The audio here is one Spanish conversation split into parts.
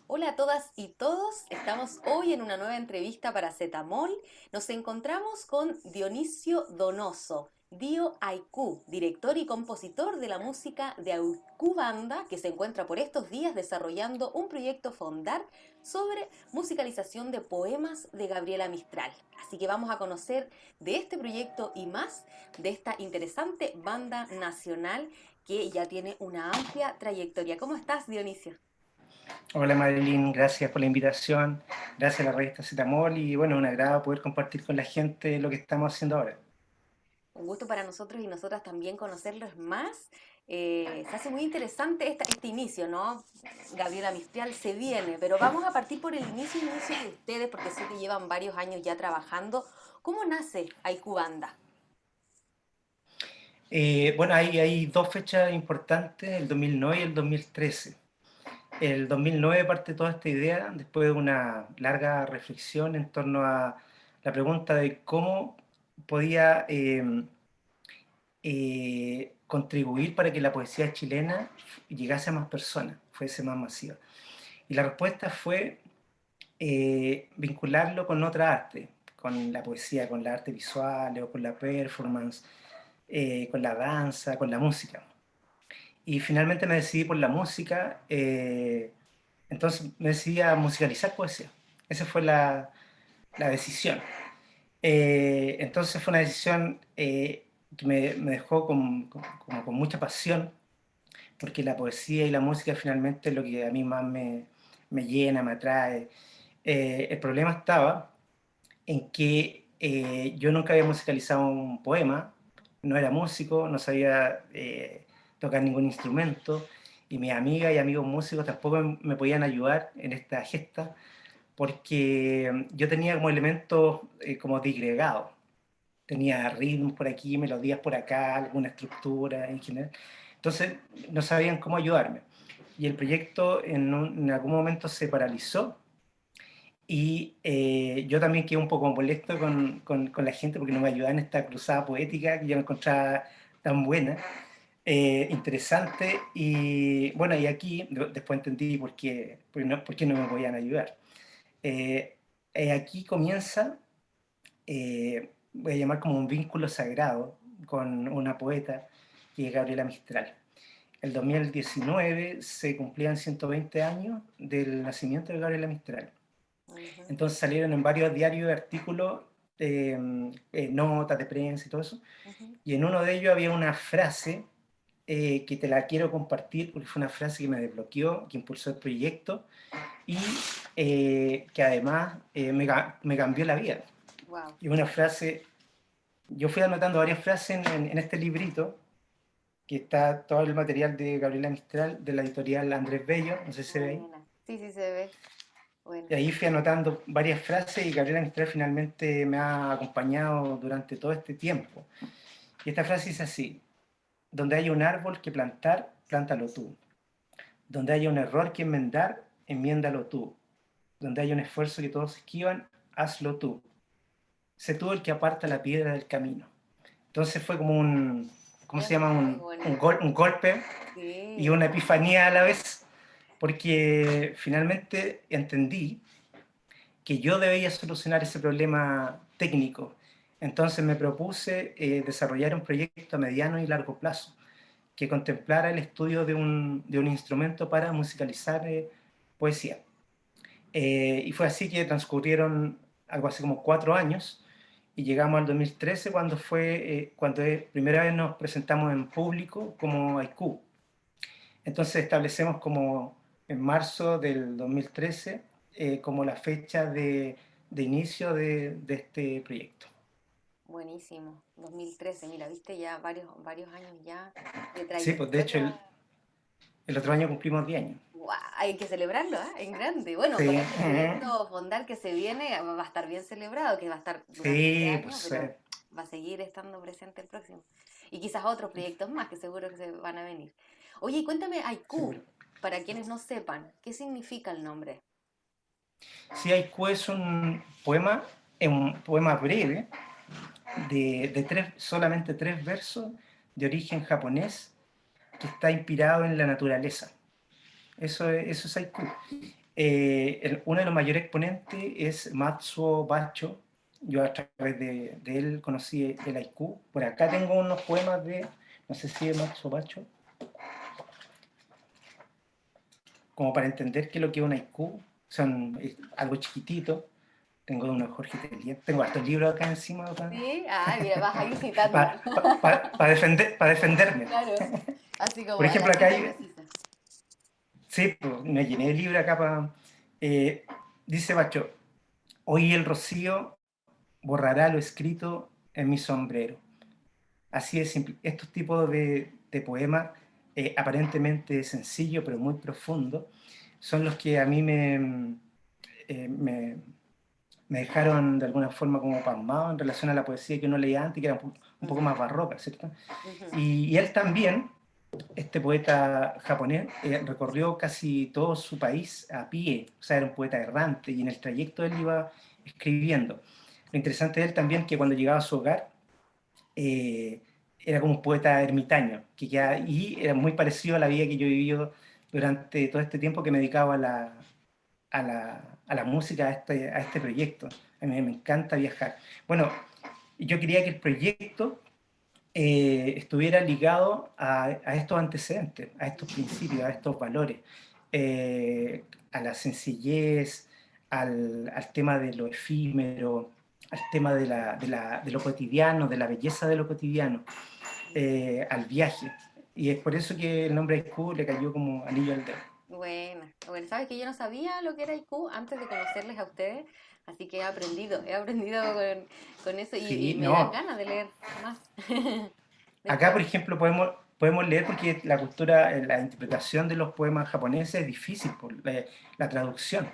Hola a todas y todos, estamos hoy en una nueva entrevista para Cetamol. Nos encontramos con Dionisio Donoso, Dio Aikú, director y compositor de la música de Aikú Banda, que se encuentra por estos días desarrollando un proyecto Fondar sobre musicalización de poemas de Gabriela Mistral. Así que vamos a conocer de este proyecto y más de esta interesante banda nacional que ya tiene una amplia trayectoria. ¿Cómo estás, Dionisio? Hola Madeline, gracias por la invitación, gracias a la revista Cetamol y bueno, un agrado poder compartir con la gente lo que estamos haciendo ahora. Un gusto para nosotros y nosotras también conocerlos más. Se hace muy interesante este inicio, ¿no? Gabriela Mistral se viene, pero vamos a partir por el inicio de ustedes, porque sé que llevan varios años ya trabajando. ¿Cómo nace Haiku Banda? Bueno, hay dos fechas importantes, el 2009 y el 2013. El 2009 parte toda esta idea después de una larga reflexión en torno a la pregunta de cómo podía contribuir para que la poesía chilena llegase a más personas, fuese más masiva. Y la respuesta fue vincularlo con otra arte, con la poesía, con la arte visual o con la performance, con la danza, con la música. Y finalmente me decidí por la música, entonces me decidí a musicalizar poesía. Esa fue la decisión. Entonces fue una decisión que me dejó como con mucha pasión, porque la poesía y la música finalmente es lo que a mí más me llena, me atrae. El problema estaba en que yo nunca había musicalizado un poema, no era músico, no sabía tocar ningún instrumento, y mis amigas y amigos músicos tampoco me podían ayudar en esta gesta, porque yo tenía como elementos como disgregados. Tenía ritmos por aquí, melodías por acá, alguna estructura en general. Entonces no sabían cómo ayudarme. Y el proyecto en algún momento se paralizó y yo también quedé un poco molesto con la gente porque no me ayudaba en esta cruzada poética que yo no encontraba tan buena, interesante. Y bueno, y aquí después entendí por qué no me podían ayudar. Eh, Aquí comienza, voy a llamar como un vínculo sagrado con una poeta que es Gabriela Mistral. El 2019 se cumplían 120 años del nacimiento de Gabriela Mistral. Ujú. Entonces salieron en varios diarios artículos, notas de prensa y todo eso. Ujú. Y en uno de ellos había una frase que te la quiero compartir porque fue una frase que me desbloqueó, que impulsó el proyecto y que además me cambió la vida. Wow. Y una frase, yo fui anotando varias frases en este librito, que está todo el material de Gabriela Mistral, de la editorial Andrés Bello, no sé si se ve ahí. Buena. Sí, sí se ve. Y Buena. ahí fui anotando varias frases y Gabriela Mistral finalmente me ha acompañado durante todo este tiempo. Y esta frase dice así: donde haya un árbol que plantar, plántalo tú. Donde haya un error que enmendar, enmiéndalo tú. Donde haya un esfuerzo que todos esquivan, hazlo tú. Sé tú el que aparta la piedra del camino. Entonces fue como ¿cómo Es se llama? muy bonito. Un golpe y Sí. una epifanía a la vez, porque finalmente entendí que yo debía solucionar ese problema técnico. Entonces me propuse desarrollar un proyecto a mediano y largo plazo que contemplara el estudio de un instrumento para musicalizar poesía. Y fue así que transcurrieron algo así como 4 años y llegamos al 2013 cuando primera vez nos presentamos en público como Haiku. Entonces establecemos como en marzo del 2013 como la fecha de inicio de este proyecto. Buenísimo. 2013, mira, viste ya varios años ya de Sí, pues de hecho trayectoria. el otro año cumplimos 10 años. ¡Guau! Hay que celebrarlo, ¿ah? En grande. Bueno, con Sí, este proyecto Fondar que se viene va a estar bien celebrado, que va a estar durante este sí, año, pues pero va a seguir estando presente el próximo. Y quizás otros proyectos más que seguro que se van a venir. Oye, y cuéntame, Haiku, seguro. para quienes no sepan, ¿qué significa el nombre? Sí, Haiku es un poema breve solamente tres versos de origen japonés que está inspirado en la naturaleza. Eso es haiku. Uno de los mayores exponentes es Matsuo Bacho. Yo a través de él conocí el haiku. Por acá tengo unos poemas de, no sé si de Matsuo Bacho, como para entender qué es lo que es un haiku. Son algo chiquitito. Tengo uno de Jorge Telier. Tengo estos libros acá encima Sí, ah, mira, vas a ir citando. para defenderme. Claro, así como Por a la ejemplo, acá cita hay, precisa. sí, pues, me llené de libros acá para... dice Bacho, hoy el rocío borrará lo escrito en mi sombrero. Así de simple. Estos tipos de poemas, aparentemente sencillos, pero muy profundos, son los que a mí eh, me, me dejaron de alguna forma como pasmado en relación a la poesía que uno leía antes, que era un poco Ujú, más barroca, ¿cierto? ujú. Y él también, este poeta japonés, recorrió casi todo su país a pie, o sea, era un poeta errante, y en el trayecto él iba escribiendo. Lo interesante de él también es que cuando llegaba a su hogar, eh, era como un poeta ermitaño, y era muy parecido a la vida que yo he vivido durante todo este tiempo que me dedicaba a la música, a este proyecto. A mí me encanta viajar. Bueno, yo quería que el proyecto estuviera ligado a estos antecedentes, a estos principios, a estos valores, a la sencillez, al tema de lo efímero, al tema de lo cotidiano, de la belleza de lo cotidiano, al viaje. Y es por eso que el nombre Haiku le cayó como anillo al dedo. Bueno, bueno, sabes que yo no sabía lo que era IQ antes de conocerles a ustedes, así que he aprendido con eso y Sí, me dan no. ganas de leer más Acá, después. por ejemplo, podemos leer porque la cultura, la interpretación de los poemas japoneses es difícil por la traducción.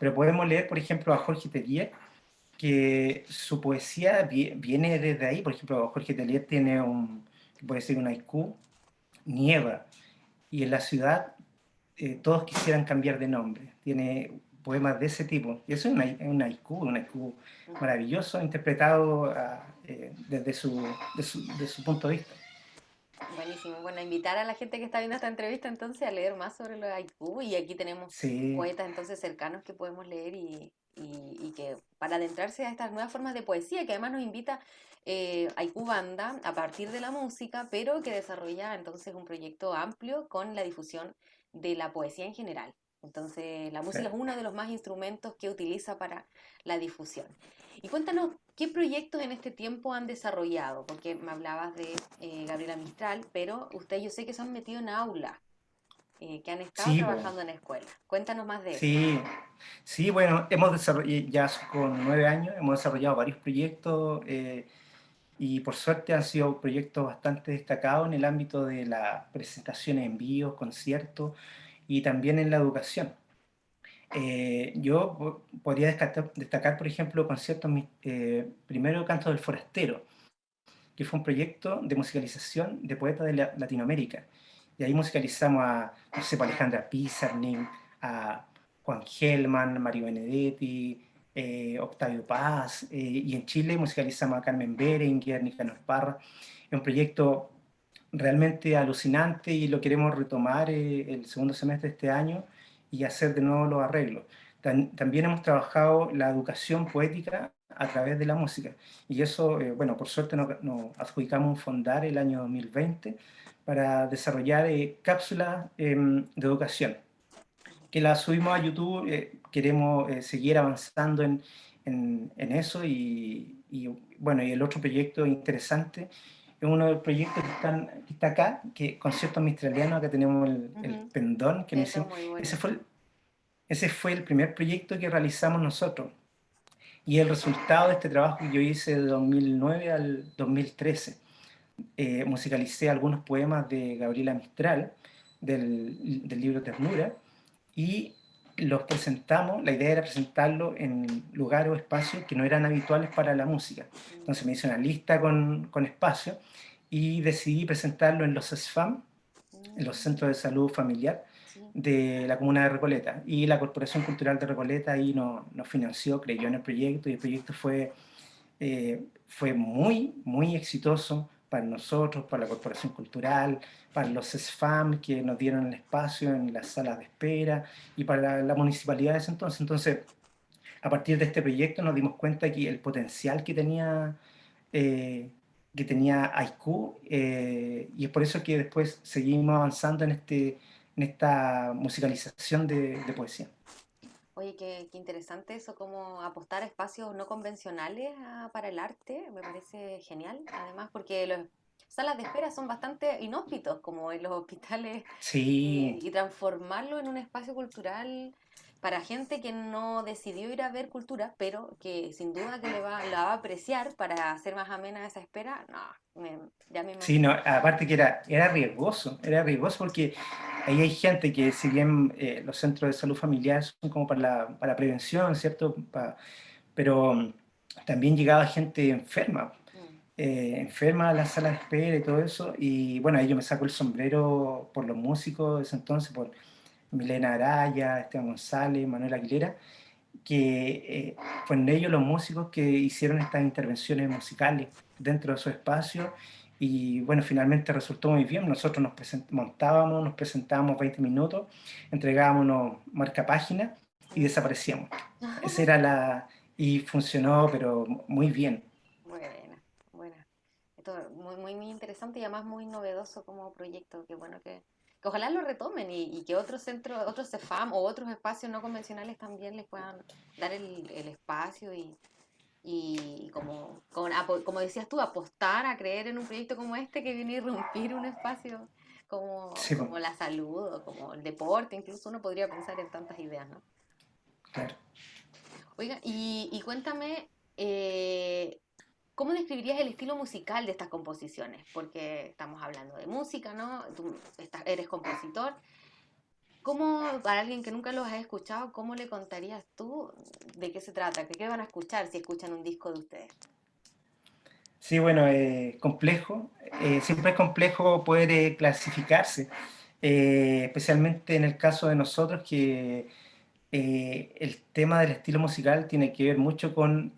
Pero podemos leer, por ejemplo, a Jorge Tellier, que su poesía viene desde ahí. Por ejemplo, Jorge Tellier tiene puede ser un haiku, nieva, y en la ciudad todos quisieran cambiar de nombre. Tiene poemas de ese tipo. Y eso es un haiku Ujú. maravilloso, interpretado desde de su punto de vista. Buenísimo. Bueno, invitar a la gente que está viendo esta entrevista entonces a leer más sobre los haiku y aquí tenemos Sí, poetas entonces cercanos que podemos leer y que para adentrarse a estas nuevas formas de poesía que además nos invita Haiku Banda a partir de la música, pero que desarrolla entonces un proyecto amplio con la difusión de la poesía en general. Entonces, la música es claro. uno de los más instrumentos que utiliza para la difusión. Y cuéntanos, ¿qué proyectos en este tiempo han desarrollado? Porque me hablabas de Gabriela Mistral, pero ustedes yo sé que se han metido en aula, que han estado Sí, po. trabajando en escuela. Cuéntanos más de eso. Sí, sí, bueno, hemos desarrollado, ya con 9 años, hemos desarrollado varios proyectos y por suerte han sido proyectos bastante destacados en el ámbito de las presentaciones en vivo, conciertos y también en la educación. Yo podría destacar, por ejemplo, conciertos, primero Canto del Forastero, que fue un proyecto de musicalización de poetas de Latinoamérica. Y ahí musicalizamos a, no sé, pues, Alejandra Pizarnik, a Juan Gelman, Mario Benedetti, Octavio Paz, y en Chile musicalizamos a Carmen Berenguer, Nicanor Parra. Es un proyecto realmente alucinante y lo queremos retomar el segundo semestre de este año y hacer de nuevo los arreglos. También hemos trabajado la educación poética a través de la música. Y eso, bueno, por suerte nos adjudicamos un fondar el año 2020 para desarrollar cápsulas de educación, que las subimos a YouTube. Queremos seguir avanzando en eso bueno, y el otro proyecto interesante es uno de los proyectos que está acá, que conciertos mistralianos. Acá tenemos el Ujú. pendón que nos Eso es hicimos. muy Ese bonito. fue ese fue el primer proyecto que realizamos nosotros. Y el resultado de este trabajo que yo hice de 2009 al 2013, musicalicé algunos poemas de Gabriela Mistral, del libro Ternura, y los presentamos. La idea era presentarlo en lugares o espacios que no eran habituales para la música. Mm, Entonces me hice una lista con espacios y decidí presentarlo en los SFAM, en los mm, Centros de Salud Familiar sí. de la comuna de Recoleta. Y la Corporación Cultural de Recoleta ahí nos financió, creyó en el proyecto, y el proyecto fue muy exitoso, para nosotros, para la Corporación Cultural, para los SFAM que nos dieron el espacio en las salas de espera y para la municipalidad de ese entonces. Entonces, a partir de este proyecto nos dimos cuenta que el potencial eh, que tenía Haiku, y es por eso que después seguimos avanzando en esta musicalización de poesía. Oye, qué interesante eso, como apostar a espacios no convencionales para el arte, me parece genial, además porque las salas de espera son bastante inhóspitos, como en los hospitales, Sí, y transformarlo en un espacio cultural para gente que no decidió ir a ver cultura, pero que sin duda que la va a apreciar para hacer más amena esa espera, no, ya me sí, no, imagino. aparte que era riesgoso porque ahí hay gente que si bien los centros de salud familiar son como para la prevención, ¿cierto? Pero también llegaba gente enferma, Mm. enferma a la sala de espera y todo eso. Y bueno, ahí yo me saco el sombrero por los músicos de ese entonces, por Milena Araya, Esteban González, Manuel Aguilera, que fueron ellos los músicos que hicieron estas intervenciones musicales dentro de su espacio. Y bueno, finalmente resultó muy bien. Nosotros montábamos, nos presentábamos 20 minutos, entregábamos unos marcapáginas y Mm. desaparecíamos. Esa era y funcionó, pero muy bien. Buena, buena. Esto es muy interesante y además muy novedoso como proyecto. Qué bueno que ojalá lo retomen y que otros centros, otros CEFAM o otros espacios no convencionales también les puedan dar el espacio y como decías tú, apostar a creer en un proyecto como este que viene a irrumpir un espacio Sí, pues, como la salud o como el deporte. Incluso uno podría pensar en tantas ideas, ¿no? claro. Oiga, y cuéntame, eh, ¿cómo describirías el estilo musical de estas composiciones? Porque estamos hablando de música, ¿no? Tú eres compositor. ¿Cómo, para alguien que nunca los ha escuchado, cómo le contarías tú de qué se trata? ¿Qué van a escuchar si escuchan un disco de ustedes? Sí, bueno, complejo. Siempre es complejo poder clasificarse, especialmente en el caso de nosotros que el tema del estilo musical tiene que ver mucho con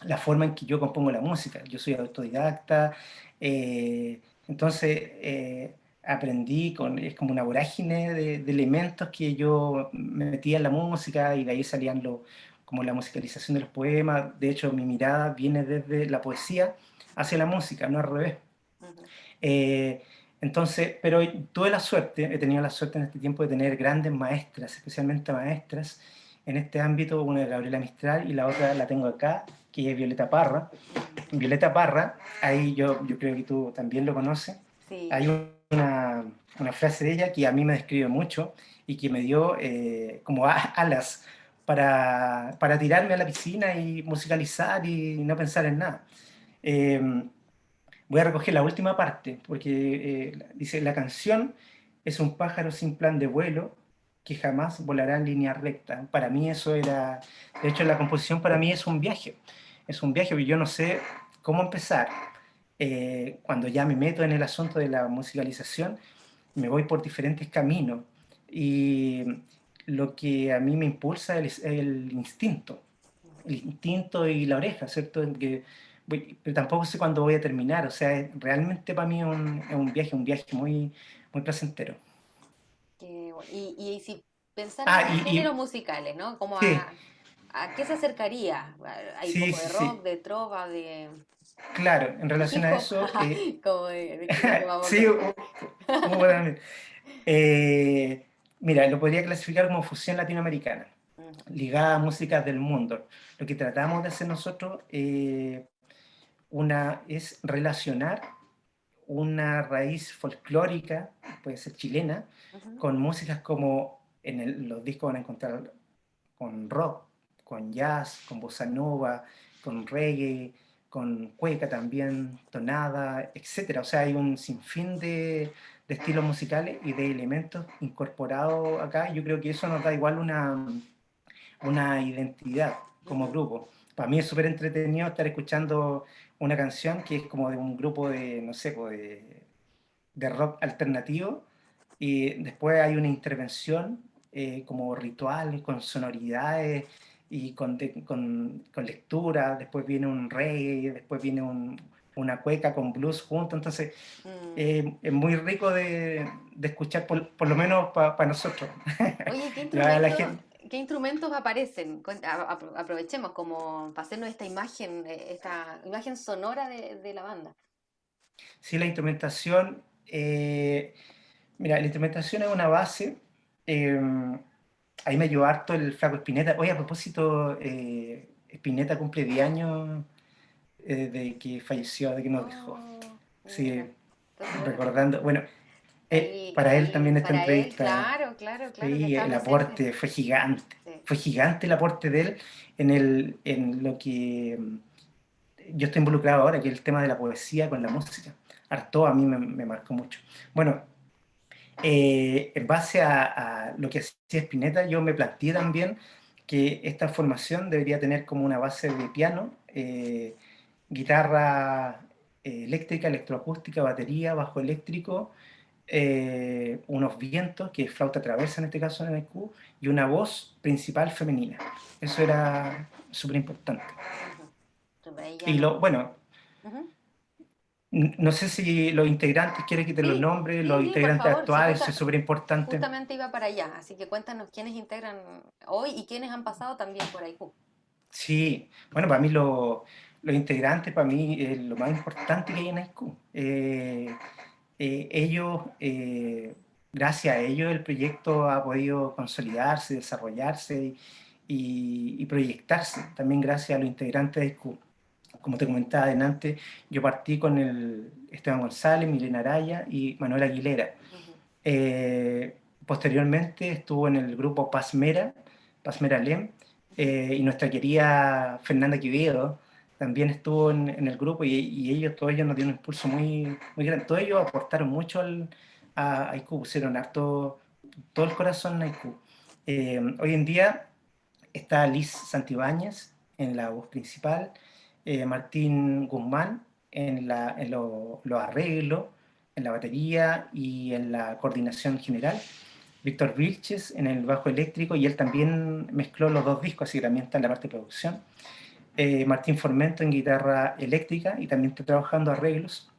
la forma en que yo compongo la música. Yo soy autodidacta, entonces aprendí es como una vorágine de elementos que yo metía en la música y de ahí salían como la musicalización de los poemas. De hecho, mi mirada viene desde la poesía hacia la música, no al revés. Ujú. Eh, entonces, pero tuve la suerte, he tenido la suerte en este tiempo de tener grandes maestras, especialmente maestras en este ámbito, una es Gabriela Mistral y la otra la tengo acá, que es Violeta Parra. Mm. Violeta Parra, ahí yo creo que tú también lo conoces, Sí. hay una frase de ella que a mí me describe mucho y que me dio como alas para tirarme a la piscina y musicalizar y no pensar en nada. Eh, Voy a recoger la última parte, porque dice, la canción es un pájaro sin plan de vuelo que jamás volará en línea recta. Para mí eso era, de hecho la composición para mí es un viaje, porque yo no sé cómo empezar. Cuando ya me meto en el asunto de la musicalización, me voy por diferentes caminos y lo que a mí me impulsa es el instinto y la oreja, ¿cierto? Que pero tampoco sé cuándo voy a terminar, o sea, realmente para mí es un viaje muy, muy placentero. Y si pensaran Ah, en géneros musicales, ¿no? sí, ¿A qué se acercaría? Hay un sí, poco sí, de rock, sí, de trova, claro, en de relación hip a hop, eso, como de qué es lo que vamos a sí, encontrar. bueno, eh, mira, lo podría clasificar como fusión latinoamericana, Ujú, ligada a músicas del mundo. Lo que tratamos de hacer nosotros es relacionar una raíz folclórica, puede ser chilena, ujú. con músicas como los discos van a encontrar con rock, con jazz, con bossa nova, con reggae, con cueca también, tonada, etcétera. O sea, hay un sinfín de estilos musicales y de elementos incorporados acá. Yo creo que eso nos da igual una identidad como Ujú. grupo. Para mí es súper entretenido estar escuchando una canción que es como de un grupo de, no sé, pues, de rock alternativo y después hay una intervención como ritual, con sonoridades y con lectura, después viene un reggae, después viene una cueca con blues juntos, entonces Mm. es muy rico de escuchar, por lo menos para nosotros. Oye, Ya la gente, qué instrumentos aparecen? Aprovechemos como para hacernos esta imagen sonora de la banda. sí, la instrumentación, mira, la instrumentación es una base, eh, ahí me ayudó harto el Flaco Spinetta. Oye, a propósito, Spinetta cumple 10 años de que falleció, de que nos dejó. Oh, Sí, mira. Entonces, bueno, recordando, bueno, para él ahí, también esta para él, entrevista, claro, claro, claro, que sí, está el presente. aporte Sí. fue gigante el aporte de él en lo que yo estoy involucrado ahora, que es el tema de la poesía con la música. Artaud a mí me marcó mucho. Bueno, en base a lo que hacía Spinetta, yo me planteé también que esta formación debería tener como una base de piano, guitarra eléctrica, electroacústica, batería, bajo eléctrico, unos vientos, que es flauta traversa en este caso en el Q, y una voz principal femenina. Eso era súper importante. Ujú. Entonces, ahí ya Y no. bueno, Ujú. no sé si los integrantes, quieren que te los Sí, nombres, sí, los sí, por integrantes favor. Sí, actuales, eso es súper importante. justamente iba para allá. Así que cuéntanos quiénes integran hoy y quiénes han pasado también por ahí. Sí, bueno, para mí los integrantes, para mí es lo más importante que hay en IQ. Ellos, gracias a ellos, el proyecto ha podido consolidarse, desarrollarse y proyectarse, también gracias a los integrantes de IQ. Como te comentaba adelante, yo partí con el Esteban González, Milena Araya y Manuel Aguilera. Ujú. Eh, Posteriormente estuvo en el grupo Pasmera Lem, Ujú. y nuestra querida Fernanda Quevedo también estuvo en el grupo y todos ellos nos dieron un impulso muy grande. Todos ellos aportaron mucho a IQ, pusieron harto, todo el corazón a IQ. Hoy en día está Liz Santibáñez en la voz principal, Martín Guzmán los arreglos, en la batería y en la coordinación general, Víctor Vilches en el bajo eléctrico y él también mezcló los dos discos, así que también está en la parte de producción. Martín Formento en guitarra eléctrica y también está trabajando arreglos.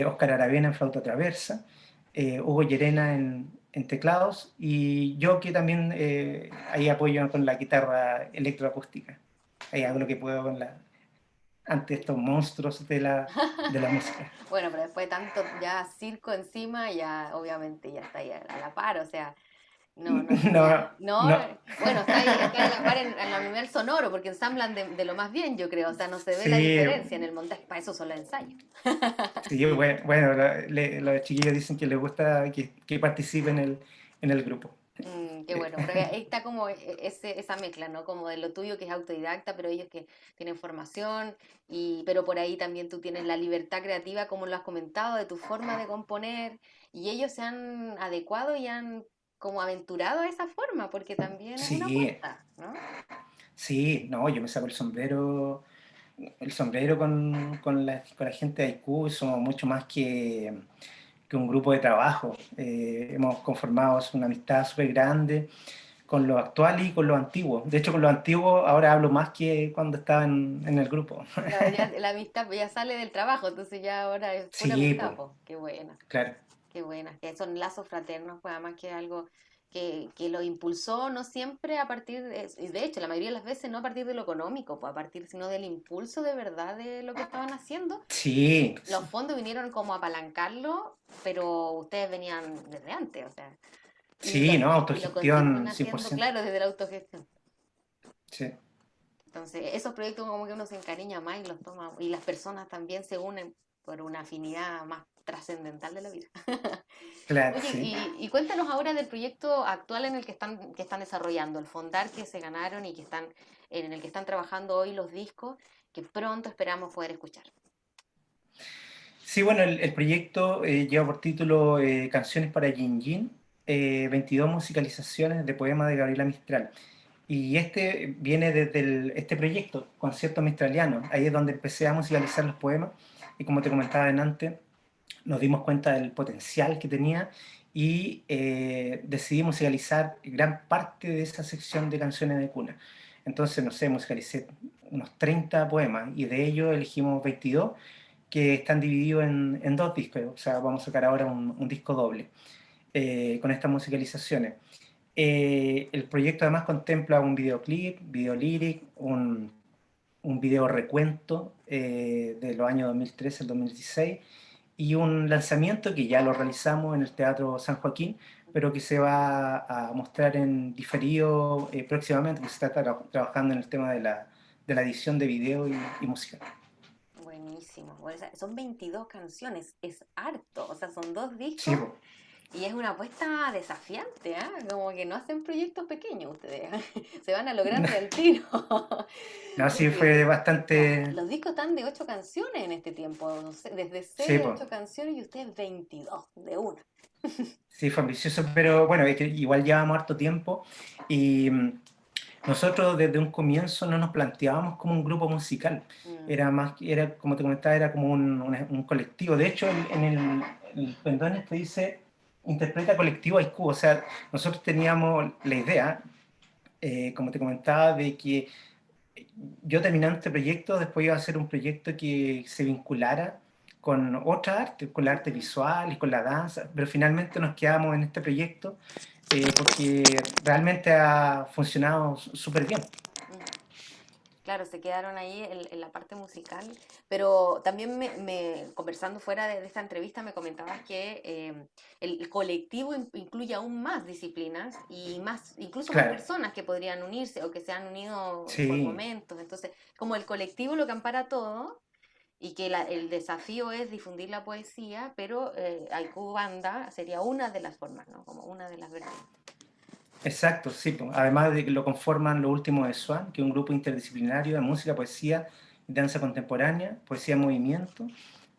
Óscar Aravena en flauta traversa, Hugo Llerena en teclados y yo que también ahí apoyo con la guitarra electroacústica. Ahí hago lo que puedo ante estos monstruos de la música. Bueno, pero después de tanto ya circo encima, ya obviamente ya está ahí a la par, o sea, no No, tenía, no, no. bueno, está ahí a la par en el nivel sonoro, porque ensamblan de lo más bien, yo creo, o sea, no se ve la Sí, diferencia en el montaje, para eso son los ensayos. sí, bueno, los chiquillos dicen que les gusta que participe en el grupo. Qué Eh, bueno, pero ahí está como esa mezcla, ¿no? Como de lo tuyo que es autodidacta, pero ellos que tienen formación, pero por ahí también tú tienes la libertad creativa, como lo has comentado, de tu forma de componer, y ellos se han adecuado y han como aventurado a esa forma, porque también es una sí, apuesta, ¿no? sí, no, yo me saco el sombrero con la gente de IQ, somos mucho más que un grupo de trabajo. Hemos conformado una amistad súper grande con los actuales y con los antiguos. De hecho, con los antiguos ahora hablo más que cuando estaba en el grupo. Claro, ya la amistad ya sale del trabajo, entonces ya ahora es pura Sí, amistad, pues, pues, qué buena. claro. Qué buenas, que son lazos fraternos, pues además que es algo que lo impulsó no siempre a partir y de hecho la mayoría de las veces no a partir de lo económico, pues a partir sino del impulso de verdad de lo que estaban haciendo. Sí, Los fondos vinieron como a apalancarlo, pero ustedes venían desde antes, o sea, sí, no, y lo continúan autogestión haciendo, 100%. claro, desde la autogestión. Sí, Entonces, esos proyectos como que uno se encariña más y los toma, y las personas también se unen por una afinidad más trascendental de la vida. claro, Oye, sí. y cuéntanos ahora del proyecto actual en el que están desarrollando, el Fondar que se ganaron y en el que están trabajando hoy los discos, que pronto esperamos poder escuchar. Sí, bueno, el proyecto lleva por título Canciones para Yin Yin, 22 musicalizaciones de poemas de Gabriela Mistral. Y este viene desde este proyecto, Concierto Mistraliano. Ahí es donde empecé a musicalizar los poemas y como te comentaba antes, nos dimos cuenta del potencial que tenía y decidí musicalicar gran parte de esa sección de canciones de cuna. Entonces, no sé, musicalicé unos 30 poemas y de ellos elegimos 22 que están divididos en dos discos, o sea, vamos a sacar ahora un disco doble con estas musicalizaciones. El proyecto además contempla un videoclip, video lyric, un video recuento de los años 2013 al 2016 y un lanzamiento que ya lo realizamos en el Teatro San Joaquín, pero que se va a mostrar en diferido próximamente, que se está trabajando en el tema de la edición de video y música. Buenísimo. Bueno, o sea, son 22 canciones, es harto, o sea, son dos Sí, discos po. y es una apuesta desafiante, ¿ah? Como que no hacen proyectos pequeños ustedes, ¿ah? Se van a lo grande al tiro. No, sí, Porque fue no, bastante... los discos están de 8 canciones en este tiempo, no sé, desde Sí, 6 a po. 8 canciones y ustedes 22 de una. Sí, fue ambicioso, pero bueno, es que igual llevamos harto tiempo y nosotros desde un comienzo no nos planteábamos como un grupo musical, Mm, era más, era como te comentaba, era como un colectivo. De hecho, en el pendón este dice, interpreta colectivo haiku, o sea, nosotros teníamos la idea, como te comentaba, de que yo terminando este proyecto, después iba a hacer un proyecto que se vinculara con otra arte, con la arte ujú. visual y con la danza, pero finalmente nos quedamos en este proyecto porque realmente ha funcionado súper bien. Mm. Claro, se quedaron ahí en la parte musical, pero también conversando fuera de esta entrevista me comentabas que el colectivo incluye aún más disciplinas y más, incluso más Claro, personas que podrían unirse o que se han unido por sí, momentos. Entonces, como el colectivo lo que ampara todo y que el desafío es difundir la poesía, pero Haiku Banda sería una de las formas, ¿no? Como una de las vertientes. exacto, sí, pues. Además de que lo conforman Lo Último de Swan, que es un grupo interdisciplinario de música, poesía y danza contemporánea, poesía en movimiento,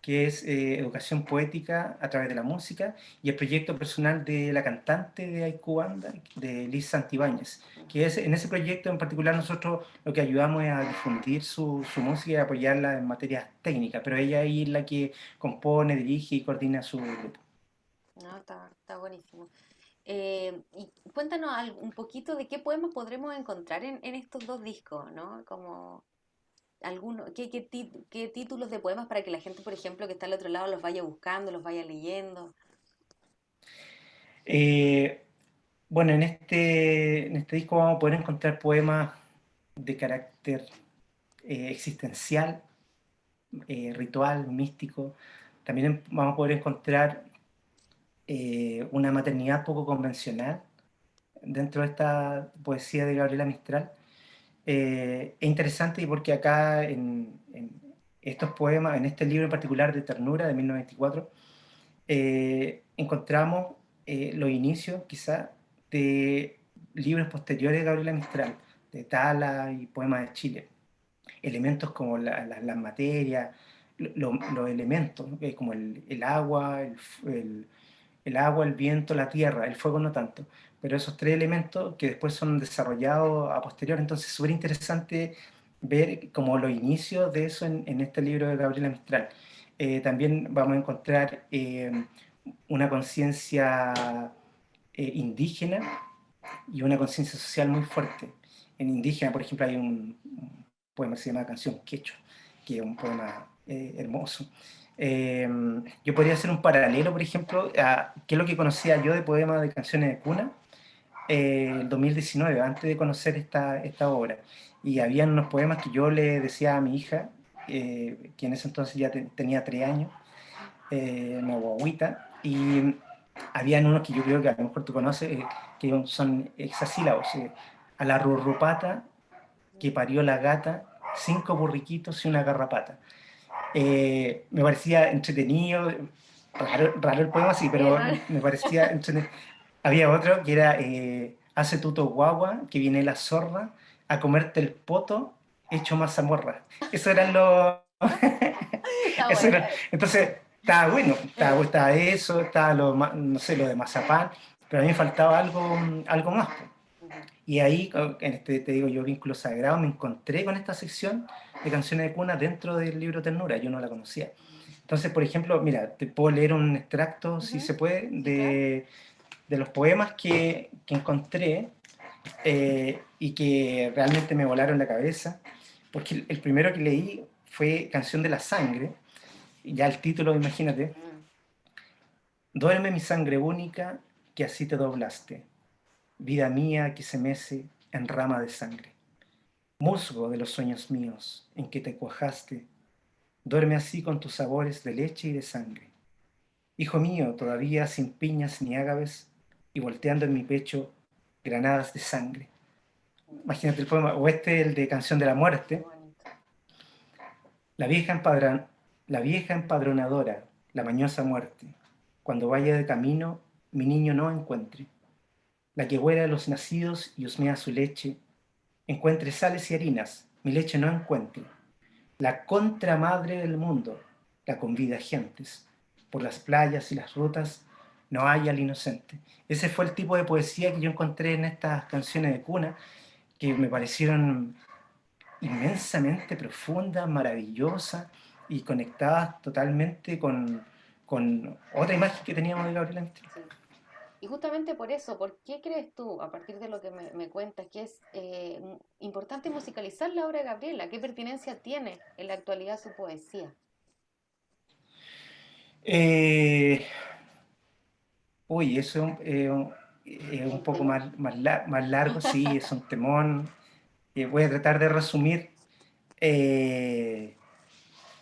que es educación poética a través de la música, y el proyecto personal de la cantante de Haiku Banda, de Liz Santibáñez, que es, en ese proyecto en particular nosotros lo que ayudamos es a difundir su música y a apoyarla en materias técnicas, pero ella es la que compone, dirige y coordina su grupo. No, está buenísimo. Y cuéntanos un poquito de qué poemas podremos encontrar en estos dos discos, ¿no? Como algunos, qué títulos de poemas para que la gente, por ejemplo, que está al otro lado los vaya buscando, los vaya leyendo. Eh, Bueno, en este disco vamos a poder encontrar poemas de carácter existencial, ritual, místico. También vamos a poder encontrar una maternidad poco convencional dentro de esta poesía de Gabriela Mistral. Es interesante porque acá en estos poemas, en este libro en particular de Ternura de 1924, encontramos los inicios quizá de libros posteriores de Gabriela Mistral, de Tala y Poemas de Chile. Elementos como las materias, los elementos, ¿no? Como el agua, el agua, el viento, la tierra, el fuego no tanto, pero esos tres elementos que después son desarrollados a posterior, entonces es súper interesante ver como los inicios de eso en este libro de Gabriela Mistral. También vamos a encontrar una conciencia indígena y una conciencia social muy fuerte. En indígena, por ejemplo, hay un poema que se llama Canción Quechua, que es un poema hermoso. Eh, yo podría hacer un paralelo, por ejemplo, a qué es lo que conocía yo de poemas de canciones de cuna el 2019, antes de conocer esta obra. Y había unos poemas que yo le decía a mi hija, que en ese entonces ya tenía 3 años, una guaguita, y habían unos que yo creo que a lo mejor tú conoces, que son hexasílabos. A la rurrupata que parió la gata, 5 burriquitos y una garrapata. Me parecía entretenido, raro el poema, sí, Sí, pero raro. me parecía entretenido. Había otro que era, hace tuto guagua, que viene la zorra a comerte el poto hecho mazamorra. Eso eran los... Está eso bueno. era, entonces, estaba bueno, estaba eso, estaba lo, no sé, lo de mazapán, pero a mí me faltaba algo más. Po. Ujú. Y ahí, en este, te digo yo, vínculo sagrado, me encontré con esta sección de canciones de cuna dentro del libro Ternura, yo no la conocía. Entonces, por ejemplo, mira, te puedo leer un extracto, si Ujú. se puede, Sí, claro. de los poemas que encontré y que realmente me volaron la cabeza, porque el primero que leí fue Canción de la Sangre, ya el título, imagínate. Mm. Duerme mi sangre única, que así te doblaste, vida mía que se mece en rama de sangre. Musgo de los sueños míos, en que te cuajaste, duerme así con tus sabores de leche y de sangre. Hijo mío, todavía sin piñas ni ágaves, y volteando en mi pecho granadas de sangre. Imagínate el poema, o este el de Canción de la Qué Muerte. bonito. La vieja, la vieja empadronadora, la mañosa muerte, cuando vaya de camino, mi niño no encuentre. La que huela a los nacidos y husmea su leche, encuentre sales y harinas, mi leche no encuentre. La contramadre del mundo, la convida a gentes. Por las playas y las rutas no hay al inocente. Ese fue el tipo de poesía que yo encontré en estas canciones de cuna, que me parecieron inmensamente profundas, maravillosas y conectadas totalmente con otra imagen que teníamos de Gabriela Mistral. Sí. Y justamente por eso, ¿por qué crees tú, a partir de lo que me cuentas, que es importante musicalizar la obra de Gabriela? ¿Qué pertinencia tiene en la actualidad su poesía? Eh, eso es un Un poco temón. más largo, sí, es un temón. Voy a tratar de resumir. Eh,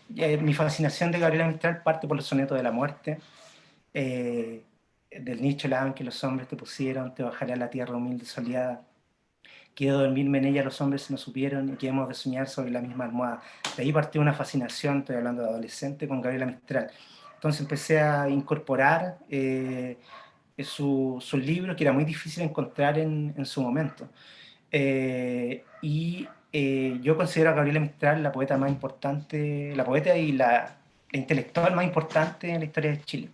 Mi fascinación de Gabriela Mistral parte por los sonetos de la muerte, eh, del nicho helado en que los hombres te pusieron, te bajaré a la tierra humilde y soleada. Quiero dormirme en ella, los hombres no supieron, y que hemos de soñar sobre la misma almohada. De ahí partió una fascinación, estoy hablando de adolescente, con Gabriela Mistral. Entonces empecé a incorporar sus libros, que era muy difícil encontrar en su momento. Yo considero a Gabriela Mistral la poeta más importante, la poeta y la intelectual más importante en la historia de Chile.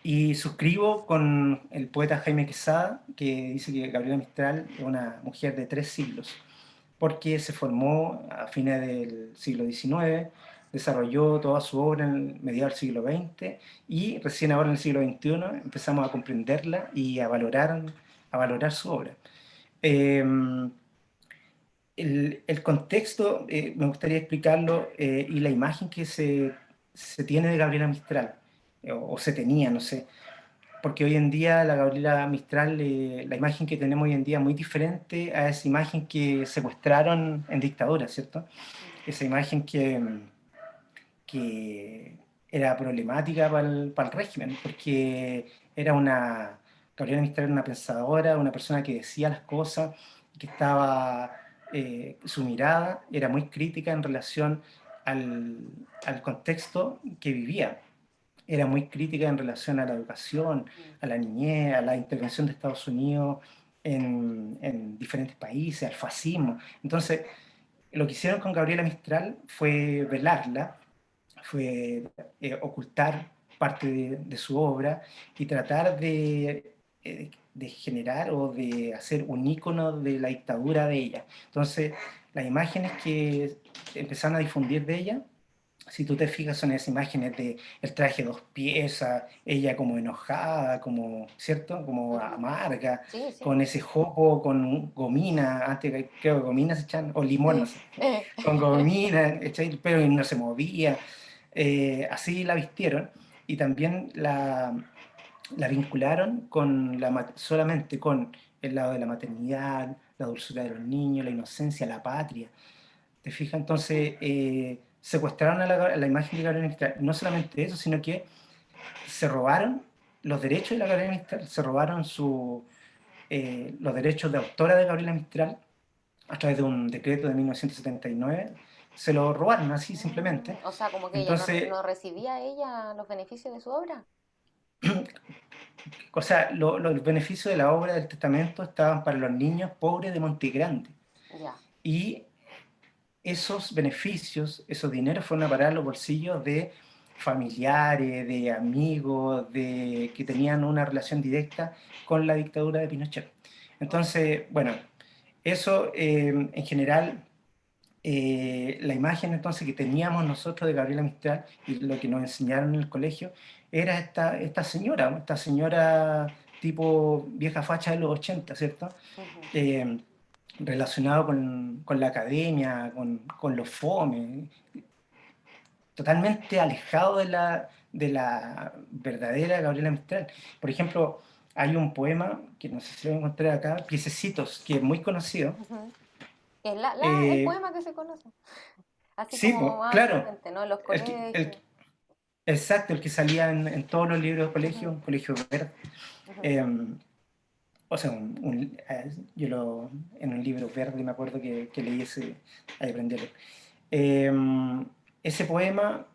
Y suscribo con el poeta Jaime Quesada, que dice que Gabriela Mistral es una mujer de 3 siglos, porque se formó a fines del siglo XIX, desarrolló toda su obra en mediados del siglo XX y recién ahora en el siglo XXI empezamos a comprenderla y a valorar su obra. Eh, el contexto, me gustaría explicarlo, y la imagen que se tiene de Gabriela Mistral, o se tenía, no sé, porque hoy en día la Gabriela Mistral, la imagen que tenemos hoy en día es muy diferente a esa imagen que secuestraron en dictadura, ¿cierto? Esa imagen que era problemática para el régimen, porque era Gabriela Mistral era una pensadora, una persona que decía las cosas, que estaba, su mirada era muy crítica en relación al, al contexto que vivía. Era muy crítica en relación a la educación, Mm. a la niñez, a la intervención de Estados Unidos en diferentes países, al fascismo. Entonces, lo que hicieron con Gabriela Mistral fue velarla, fue ocultar parte de su obra y tratar de generar o de hacer un ícono de la dictadura de ella. Entonces, las imágenes que empezaron a difundir de ella, si tú te fijas, son esas imágenes de el traje 2 piezas, ella como enojada, como, ¿cierto? Como Ujú. amarga, Sí, sí. con ese jopo, con gomina, antes creo que gomina se echan, o limón, no Sí. sé, con gomina, echai el pelo y no se movía. Así la vistieron y también la vincularon con solamente con el lado de la maternidad, la dulzura de los niños, la inocencia, la patria. ¿Te fijas? Mm. Entonces, secuestraron a la imagen de Gabriela Mistral. No solamente eso, sino que se robaron los derechos de la Gabriela Mistral, se robaron los derechos de autora de Gabriela Mistral a través de un decreto de 1979. Se lo robaron así simplemente. O sea, como que ella Entonces, no recibía ella los beneficios de su obra. o sea, los beneficios de la obra del testamento estaban para los niños pobres de Monte Grande. Ya. Y esos beneficios, esos dineros fueron a parar a los bolsillos de familiares, de amigos, de que tenían una relación directa con la dictadura de Pinochet. Oh. Entonces, bueno, eso en general, la imagen entonces que teníamos nosotros de Gabriela Mistral y lo que nos enseñaron en el colegio era esta señora tipo vieja facha de los 80, ¿cierto? Ujú. Eh, Relacionado con la academia, con los fome, totalmente alejado de la verdadera Gabriela Mistral. Por ejemplo, hay un poema, que no sé si lo encontré acá, Piececitos, que es muy conocido. Ujú. Que es el Eh, poema que se conoce, así sí, pues, como claro, ampliamente, ¿no? En los el, que- el, colegios. exacto, el que salía en todos los libros de Ujú, colegio verde. ujú. Eh, o sea, en un libro verde me acuerdo que leí ese, ahí aprendí a leer. Eh, Ese poema,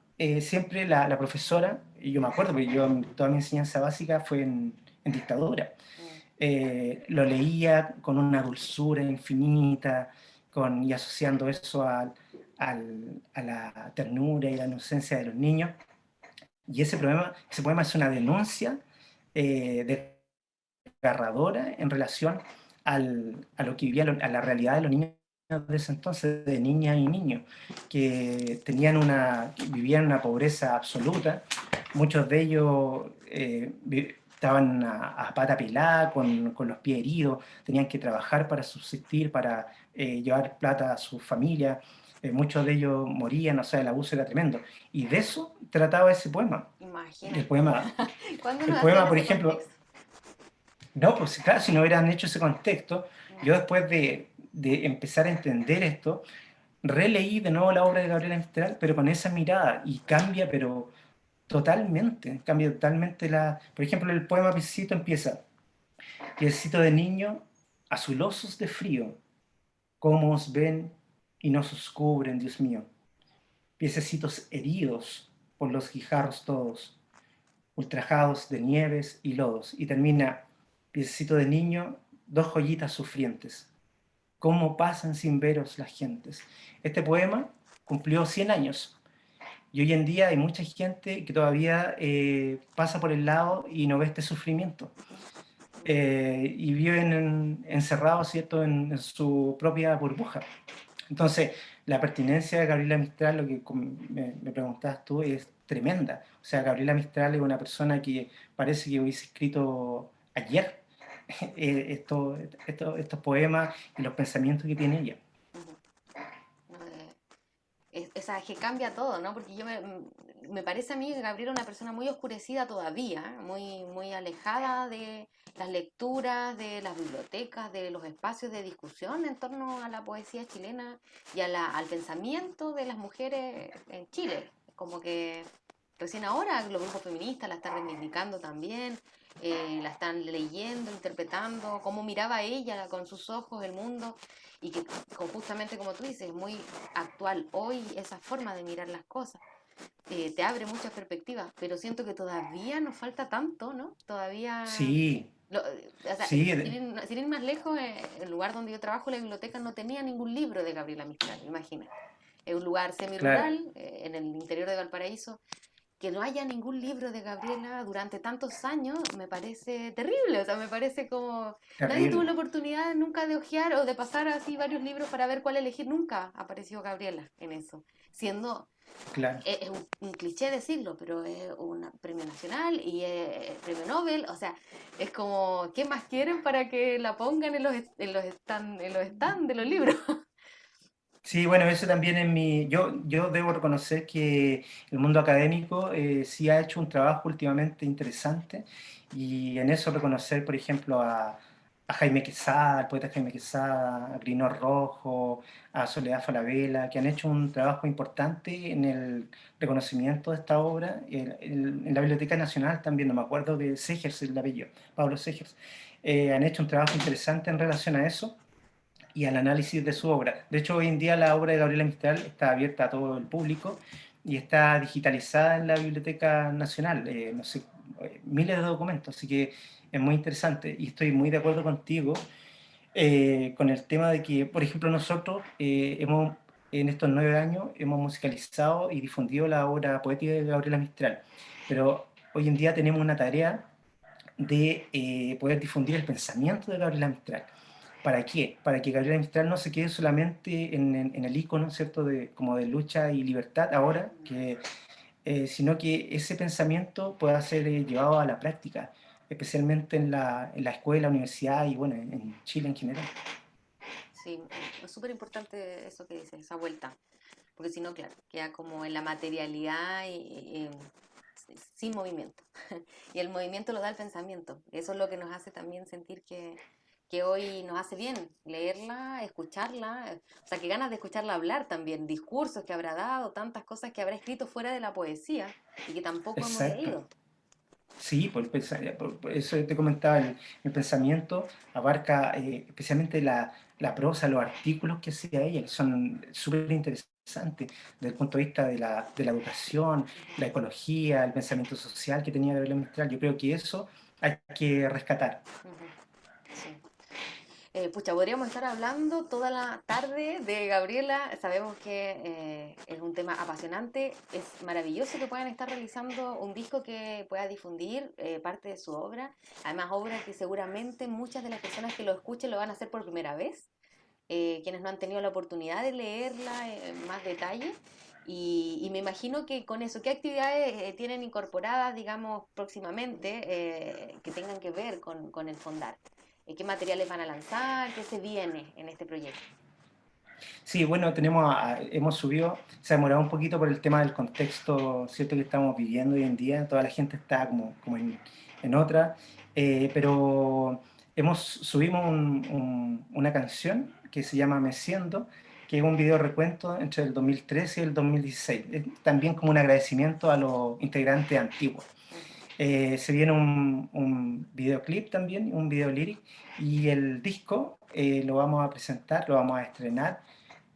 siempre la profesora, y yo me acuerdo, porque toda mi enseñanza básica fue en dictadura, Mm. lo leía con una dulzura infinita, y asociando eso a la ternura y la inocencia de los niños. Y ese poema es una denuncia desgarradora en relación a lo que vivía, a la realidad de los niños de ese entonces, de niñas y niños, que vivían una pobreza absoluta. Muchos de ellos estaban a pata pelada, con los pies heridos, tenían que trabajar para subsistir, para llevar plata a su familia. Muchos de ellos morían, o sea, el abuso era tremendo. Y de eso trataba ese poema. El Imagínate. poema, ¿Cuándo el nos hacían poema, por ese ejemplo, contexto? no, pues claro, si no hubieran hecho ese contexto, Mm. yo después de empezar a entender esto, releí de nuevo la obra de Gabriela Mistral, pero con esa mirada, y cambia totalmente por ejemplo, el poema Piecito empieza, Piecito de niño, azulosos de frío, cómo os ven y nos os cubren, Dios mío, piececitos heridos por los guijarros todos, ultrajados de nieves y lodos, y termina, piecito de niño, dos joyitas sufrientes, cómo pasan sin veros las gentes. Este poema cumplió 100 años y hoy en día hay mucha gente que todavía pasa por el lado y no ve este sufrimiento. Y viven encerrados, ¿cierto?, en su propia burbuja. Entonces, la pertinencia de Gabriela Mistral, lo que me preguntabas tú, es tremenda. O sea, Gabriela Mistral es una persona que parece que hubiese escrito ayer estos poemas y los pensamientos que tiene ella. Ujú. Eh, o sea, es que cambia todo, ¿no? Porque me parece a mí que Gabriela es una persona muy oscurecida todavía, muy, muy alejada de las lecturas, de las bibliotecas, de los espacios de discusión en torno a la poesía chilena y al pensamiento de las mujeres en Chile. Como que recién ahora los grupos feministas la están reivindicando también, la están leyendo, interpretando, cómo miraba ella con sus ojos el mundo y que justamente como tú dices, es muy actual hoy esa forma de mirar las cosas. Te abre muchas perspectivas, pero siento que todavía nos falta tanto, ¿no? Todavía... Sí, O sea, sí, sin ir más lejos, el lugar donde yo trabajo, la biblioteca, no tenía ningún libro de Gabriela Mistral, imagínate. Es un lugar claro, semi-rural, en el interior de Valparaíso, que no haya ningún libro de Gabriela durante tantos años me parece terrible, o sea, me parece como... Nadie tuvo terrible, la oportunidad nunca de hojear o de pasar así varios libros para ver cuál elegir, nunca apareció Gabriela en eso, siendo... claro. Es un cliché decirlo, pero es un premio nacional y es premio Nobel, o sea, es como, ¿qué más quieren para que la pongan en los stand de los libros? Sí, bueno, eso también yo debo reconocer que el mundo académico sí ha hecho un trabajo últimamente interesante y en eso reconocer, por ejemplo, a Jaime Quesada, al poeta Jaime Quesada, a Grinor Rojo, a Soledad Falabella, que han hecho un trabajo importante en el reconocimiento de esta obra. En la Biblioteca Nacional también, no me acuerdo de Segers, el apellido, Pablo Segers, han hecho un trabajo interesante en relación a eso y al análisis de su obra. De hecho, hoy en día la obra de Gabriela Mistral está abierta a todo el público y está digitalizada en la Biblioteca Nacional, no sé, miles de documentos, así que es muy interesante y estoy muy de acuerdo contigo con el tema de que, por ejemplo, nosotros en estos 9 años hemos musicalizado y difundido la obra poética de Gabriela Mistral, pero hoy en día tenemos una tarea de poder difundir el pensamiento de Gabriela Mistral. ¿Para qué? Para que Gabriela Mistral no se quede solamente en el icono, ¿cierto?, como de lucha y libertad ahora, sino que ese pensamiento pueda ser llevado a la práctica, especialmente en la escuela, universidad y bueno, en Chile en general. Sí, es súper importante eso que dices, esa vuelta. porque si no, claro, queda como en la materialidad y sin movimiento. Y el movimiento lo da el pensamiento. Eso es lo que nos hace también sentir que hoy nos hace bien leerla, escucharla, o sea, que ganas de escucharla hablar también, discursos que habrá dado, tantas cosas que habrá escrito fuera de la poesía y que tampoco hemos Exacto. leído. Sí, por eso te comentaba, el pensamiento abarca especialmente la prosa, los artículos que hacía ella, que son súper interesantes desde el punto de vista de la educación, Ujú, la ecología, el pensamiento social que tenía Gabriela Mistral. Yo creo que eso hay que rescatar. ujú, sí. Pucha, podríamos estar hablando toda la tarde de Gabriela. Sabemos que es un tema apasionante. Es maravilloso que puedan estar realizando un disco que pueda difundir parte de su obra. Además, obra que seguramente muchas de las personas que lo escuchen lo van a hacer por primera vez. Quienes no han tenido la oportunidad de leerla en más detalle. Y me imagino que con eso, ¿qué actividades tienen incorporadas, digamos, próximamente que tengan que ver con el Fondar? ¿Qué materiales van a lanzar? ¿Qué se viene en este proyecto? Sí, bueno, hemos subido, se ha demorado un poquito por el tema del contexto, ¿cierto?, que estamos viviendo hoy en día. Toda la gente está como en otra, pero subimos una canción que se llama Meciendo, que es un video recuento entre el 2013 y el 2016. Es también como un agradecimiento a los integrantes antiguos. Ujú. Se viene un videoclip también, un video lyric, y el disco lo vamos a presentar, lo vamos a estrenar.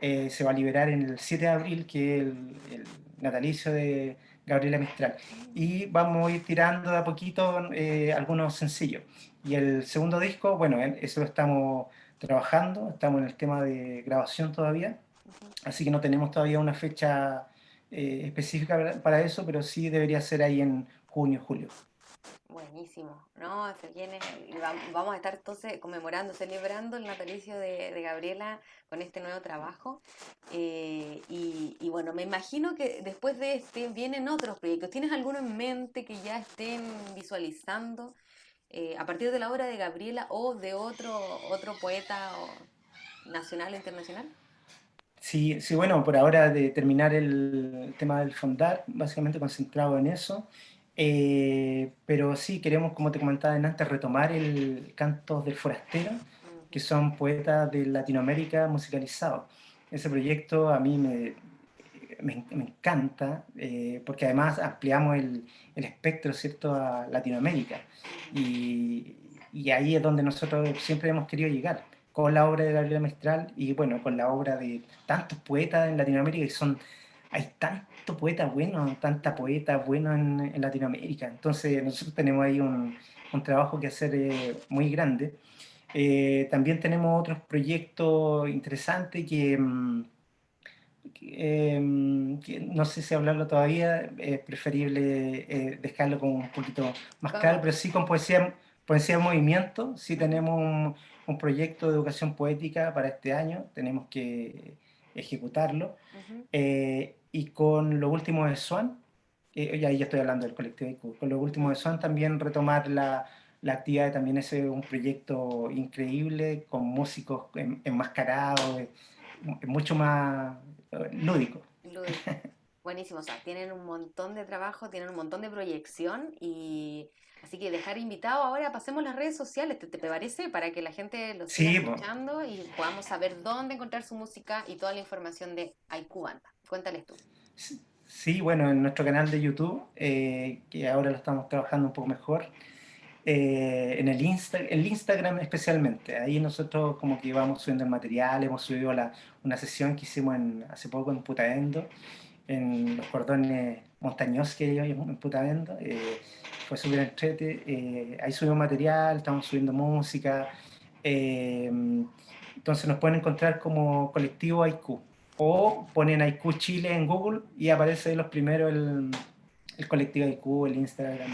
Se va a liberar en el 7 de abril, que es el natalicio de Gabriela Mistral. Y vamos a ir tirando de a poquito algunos sencillos. Y el segundo disco, bueno, eso lo estamos trabajando, estamos en el tema de grabación todavía, Ujú. así que no tenemos todavía una fecha específica para eso, pero sí debería ser ahí en junio, julio. Buenísimo, ¿no? Se viene, y vamos a estar entonces conmemorando, celebrando el natalicio de Gabriela con este nuevo trabajo. Y bueno, me imagino que después de este vienen otros proyectos. ¿Tienes alguno en mente que ya estén visualizando a partir de la obra de Gabriela o de otro poeta nacional o internacional? Sí, sí, bueno, por ahora de terminar el tema del fondar, básicamente concentrado en eso. Pero sí, queremos, como te comentaba antes, retomar el Cantos del Forastero, Ujú. que son poetas de Latinoamérica musicalizados. Ese proyecto a mí me encanta, porque además ampliamos el espectro, ¿cierto?, a Latinoamérica. Ujú. Y ahí es donde nosotros siempre hemos querido llegar, con la obra de Gabriela Mistral y bueno, con la obra de tantos poetas en Latinoamérica, hay tanto poeta bueno, tanta Ujú. poeta bueno en Latinoamérica. Entonces nosotros tenemos ahí un trabajo que hacer muy grande. También tenemos otros proyectos interesantes que no sé si hablarlo todavía, es preferible dejarlo como un poquito más claro, Vamos. pero sí con poesía en movimiento, sí Ujú. tenemos un proyecto de educación poética para este año, tenemos que ejecutarlo. Ujú. Y con lo último de Swan, y ahí ya estoy hablando del colectivo IQ, con lo último Ujú. de Swan también retomar la actividad, también es un proyecto increíble, con músicos enmascarados, mucho más lúdico. Lúdico. Buenísimo, o sea, tienen un montón de trabajo, tienen un montón de proyección y así que dejar invitado ahora, pasemos las redes sociales, ¿te parece? Para que la gente lo siga Sí, po. escuchando y podamos saber dónde encontrar su música y toda la información de Haiku Banda. Cuéntales tú. Sí, bueno, en nuestro canal de YouTube, que ahora lo estamos trabajando un poco mejor, en el Instagram especialmente. Ahí nosotros como que vamos subiendo el material, hemos subido una sesión que hicimos hace poco en Putaendo, en los cordones montañosos que hay en Putaendo. Fue súper entrete. Ahí subimos material, estamos subiendo música. eh, entonces nos pueden encontrar como colectivo IQ. O ponen IQ Chile en Google y aparece los primeros el colectivo IQ, el Instagram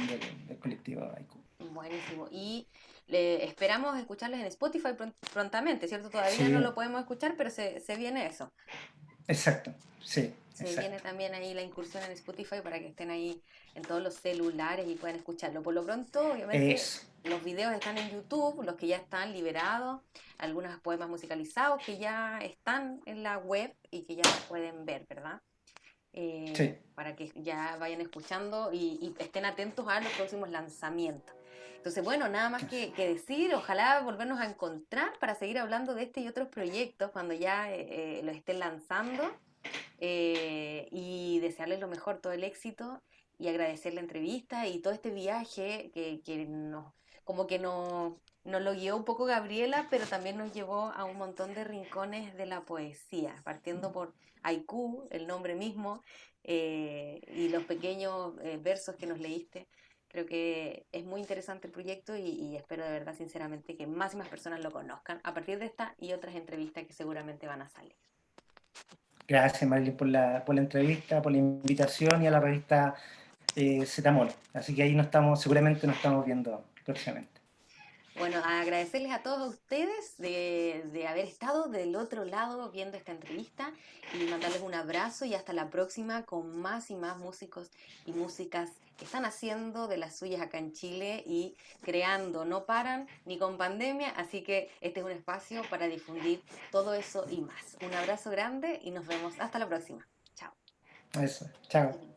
del colectivo IQ. Buenísimo. Y esperamos escucharles en Spotify prontamente, ¿cierto? Todavía no Sí, lo podemos escuchar, pero se viene eso. Exacto, sí, Se viene exacto. también ahí la incursión en Spotify para que estén ahí en todos los celulares y puedan escucharlo. Por lo pronto, obviamente, Eso, los videos están en YouTube, los que ya están liberados, algunos poemas musicalizados que ya están en la web y que ya los pueden ver, ¿verdad? sí. Para que ya vayan escuchando y estén atentos a los próximos lanzamientos. Entonces, bueno, nada más que decir, ojalá volvernos a encontrar para seguir hablando de este y otros proyectos cuando ya los estén lanzando y desearles lo mejor, todo el éxito y agradecer la entrevista y todo este viaje que nos, como que nos lo guió un poco Gabriela, pero también nos llevó a un montón de rincones de la poesía, partiendo por Haiku, el nombre mismo, y los pequeños versos que nos leíste. Creo que es muy interesante el proyecto y espero de verdad, sinceramente, que más y más personas lo conozcan a partir de esta y otras entrevistas que seguramente van a salir. Gracias, Marilyn, por la entrevista, por la invitación y a la revista Zetamol. Así que ahí seguramente nos estamos viendo próximamente. Bueno, agradecerles a todos ustedes de haber estado del otro lado viendo esta entrevista y mandarles un abrazo y hasta la próxima con más y más músicos y músicas que están haciendo de las suyas acá en Chile y creando, no paran ni con pandemia, así que este es un espacio para difundir todo eso y más. Un abrazo grande y nos vemos hasta la próxima. Chao. Eso, chao.